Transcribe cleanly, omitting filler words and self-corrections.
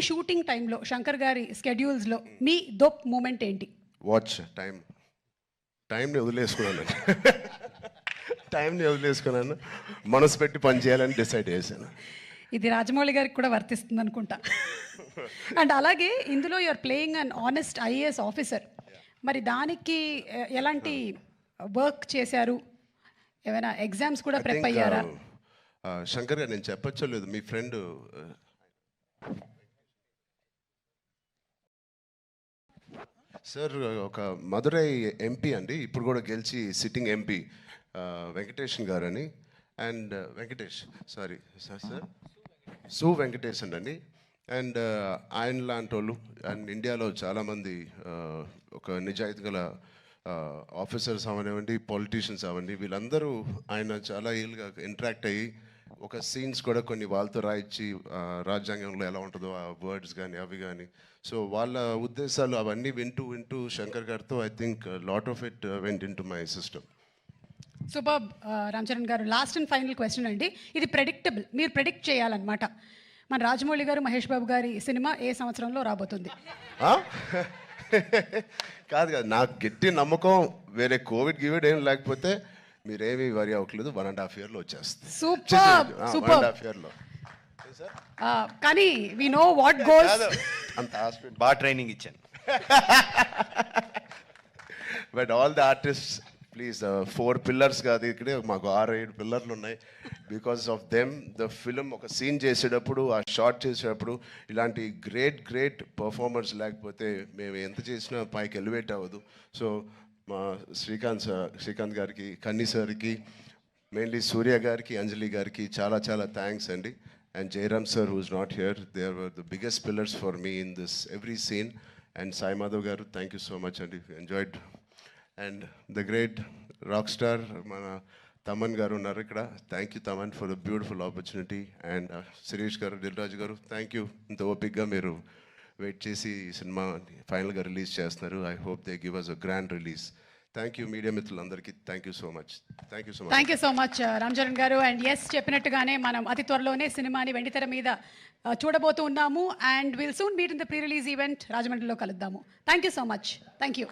Shooting టైంలో శంకర్ గారి స్కెడ్యూల్స్లో మీ దొప్ moment ఏంటి? వాచ్ టైంని వదిలేసుకున్నాను. టైంని వదిలేసుకున్నాను, మనసు పెట్టి పని చేయాలని డిసైడ్ చేశాను. ఇది రాజమౌళి గారికి కూడా వర్తిస్తుంది అనుకుంటా. అండ్ అలాగే ఇందులో you're playing an honest IAS officer. మరి దానికి ఎలాంటి వర్క్ చేశారు? ఏమైనా ఎగ్జామ్స్ కూడా ప్రిపేర్ అయ్యారా? శంకర్ గారు, నేను చెప్పచ్చో లేదు, మీ ఫ్రెండ్ సార్ ఒక మదురై ఎంపీ అండి, ఇప్పుడు కూడా గెలిచి సిట్టింగ్ ఎంపీ వెంకటేషన్ గారు అని. అండ్ వెంకటేష్ సార్ సు వెంకటేషన్ అండి. అండ్ ఆయన లాంటి వాళ్ళు అండ్ ఇండియాలో చాలామంది ఒక నిజాయితీ గల ఆఫీసర్స్ అవనివ్వండి, పొలిటీషియన్స్ అవ్వండి, వీళ్ళందరూ ఆయన చాలా ఏళ్ళుగా ఇంటరాక్ట్ అయ్యి ఒక సీన్స్ కూడా కొన్ని వాళ్ళతో రాయించి రాజ్యాంగంలో ఎలా ఉంటుందో ఆ వర్డ్స్ కానీ అవి కానీ, సో వాళ్ళ ఉద్దేశాలు అవన్నీ వింటూ శంకర్ గారితో I think lot of it went in to my system. Super. Ram Charan గారు, లాస్ట్ అండ్ ఫైనల్ క్వశ్చన్ అండి. ఇది ప్రెడిక్టబుల్, మీరు ప్రెడిక్ట్ చేయాలన్నమాట. మన రాజమౌళి గారు, మహేష్ బాబు గారి సినిమా ఏ సంవత్సరంలో రాబోతుంది? కాదు, నాకు గట్టి నమ్మకం, వేరే కోవిడ్ ఏం లేకపోతే మీరేమీ వరి అవ్వట్లేదు, 1.5 yearలో వచ్చేస్తుంది. సూపర్. 1.5 yearలో. కానీ వి నో వాట్ గోస్. అంత హాస్పిటల్ బాగా ట్రైనింగ్ ఇచ్చాను. But all the artist please, 4 pillars కాదు, ఇక్కడే మాకు 6-7 పిల్లర్లు ఉన్నాయి. Because of them the film ఒక సీన్ చేసేటప్పుడు, ఆ షార్ట్ చేసేటప్పుడు ఇలాంటి గ్రేట్ పర్ఫార్మర్స్ లేకపోతే మేము ఎంత చేసినా పైకి ఎలివేట్ అవ్వదు. సో మా శ్రీకాంత్ గారికి, కన్నీ సార్కి, మెయిన్లీ సూర్య గారికి, అంజలి గారికి చాలా థ్యాంక్స్ అండి. And Jayaram sir who's not here, they are the biggest pillars for me in this every scene. And Sai Madhav గారు, థ్యాంక్ యూ సో మచ్ అండి, enjoyed. And the great rock star మన తమన్ గారు ఉన్నారు ఇక్కడ, thank you Thaman for the beautiful opportunity. And Shirish గారు, దిల్ రాజు గారు, thank you, ఇంత ఓపిక్గా మీరు వెయిట్ చేసి ఈ సినిమా ఫైనల్గా రిలీజ్ చేస్తున్నారు. I hope they give us a grand release. Thank you media మిత్రులందరికీ, thank you so much. Thank you so much Ram Charan గారు. అండ్ ఎస్, చెప్పినట్టుగానే మనం అతి త్వరలోనే సినిమాని వెండితెర మీద చూడబోతూ ఉన్నాము. And will soon meet in the pre release event రాజమండ్రిలో కలుద్దాము. Thank you so much. Thank you.